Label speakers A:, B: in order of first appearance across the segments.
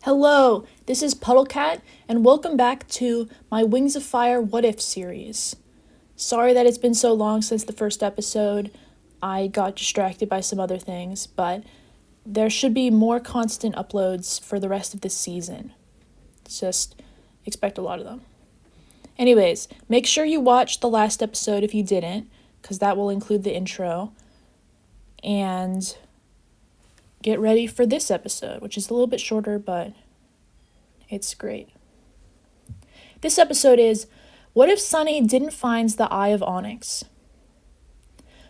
A: Hello, this is Puddlecat, and welcome back to my Wings of Fire What If series. Sorry that it's been so long since the first episode. I got distracted by some other things, but there should be more constant uploads for the rest of this season. Just expect a lot of them. Anyways, make sure you watch the last episode if you didn't, because that will include the intro. And get ready for this episode, which is a little bit shorter, but it's great. This episode is, what if Sunny didn't find the Eye of Onyx?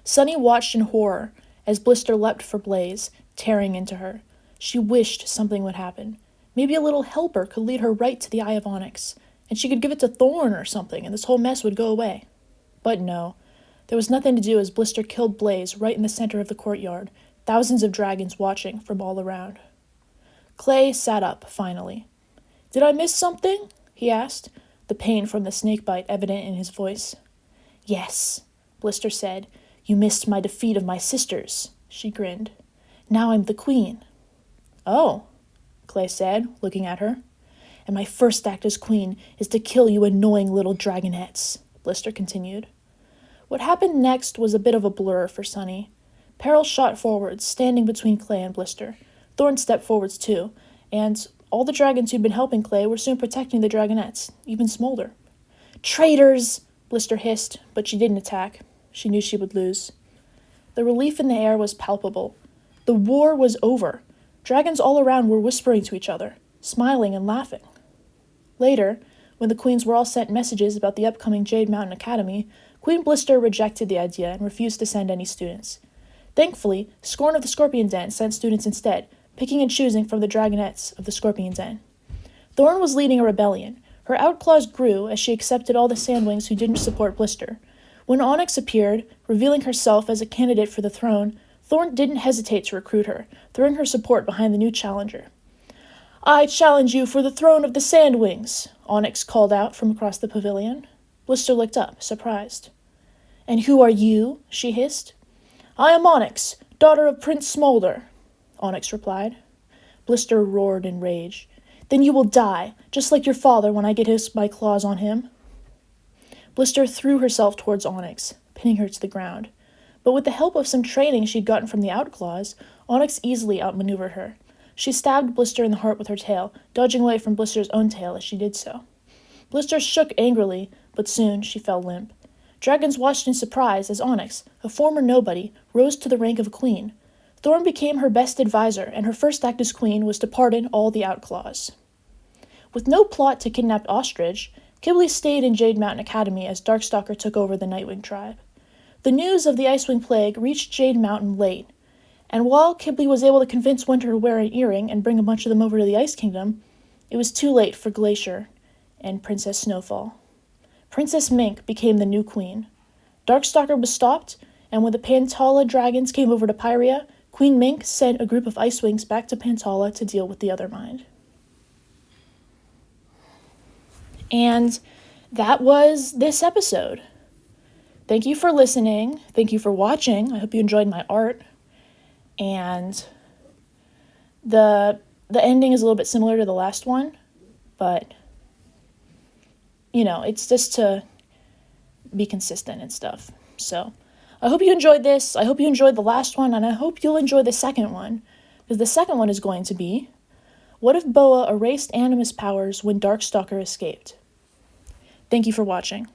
A: Sunny watched in horror as Blister leapt for Blaze, tearing into her. She wished something would happen. Maybe a little helper could lead her right to the Eye of Onyx, and she could give it to Thorn or something, and this whole mess would go away. But no, there was nothing to do as Blister killed Blaze right in the center of the courtyard, thousands of dragons watching from all around. Clay sat up, finally. "Did I miss something?" he asked, the pain from the snakebite evident in his voice. "Yes," Blister said. "You missed my defeat of my sisters," she grinned. "Now I'm the queen." "Oh," Clay said, looking at her. "And my first act as queen is to kill you annoying little dragonettes," Blister continued. What happened next was a bit of a blur for Sunny. Peril shot forwards, standing between Clay and Blister. Thorn stepped forwards too, and all the dragons who'd been helping Clay were soon protecting the dragonettes, even Smolder. "Traitors!" Blister hissed, but she didn't attack. She knew she would lose. The relief in the air was palpable. The war was over. Dragons all around were whispering to each other, smiling and laughing. Later, when the queens were all sent messages about the upcoming Jade Mountain Academy, Queen Blister rejected the idea and refused to send any students. Thankfully, Scorn of the Scorpion Den sent students instead, picking and choosing from the dragonettes of the Scorpion Den. Thorn was leading a rebellion. Her outclaws grew as she accepted all the Sandwings who didn't support Blister. When Onyx appeared, revealing herself as a candidate for the throne, Thorn didn't hesitate to recruit her, throwing her support behind the new challenger. "I challenge you for the throne of the Sandwings," Onyx called out from across the pavilion. Blister looked up, surprised. "And who are you?" she hissed. "I am Onyx, daughter of Prince Smolder," Onyx replied. Blister roared in rage. "Then you will die, just like your father when I get my claws on him." Blister threw herself towards Onyx, pinning her to the ground. But with the help of some training she'd gotten from the outclaws, Onyx easily outmaneuvered her. She stabbed Blister in the heart with her tail, dodging away from Blister's own tail as she did so. Blister shook angrily, but soon she fell limp. Dragons watched in surprise as Onyx, a former nobody, rose to the rank of a queen. Thorn became her best advisor, and her first act as queen was to pardon all the outclaws. With no plot to kidnap Ostrich, Kibble stayed in Jade Mountain Academy as Darkstalker took over the Nightwing tribe. The news of the Icewing Plague reached Jade Mountain late, and while Kibble was able to convince Winter to wear an earring and bring a bunch of them over to the Ice Kingdom, it was too late for Glacier and Princess Snowfall. Princess Mink became the new queen. Darkstalker was stopped, and when the Pantala dragons came over to Pyria, Queen Mink sent a group of Icewings back to Pantala to deal with the other mind. And that was this episode. Thank you for listening. Thank you for watching. I hope you enjoyed my art. And the ending is a little bit similar to the last one, but it's just to be consistent and stuff. So I hope you enjoyed this. I hope you enjoyed the last one, and I hope you'll enjoy the second one, because the second one is going to be, what if Boa erased Animus powers when Darkstalker escaped? Thank you for watching.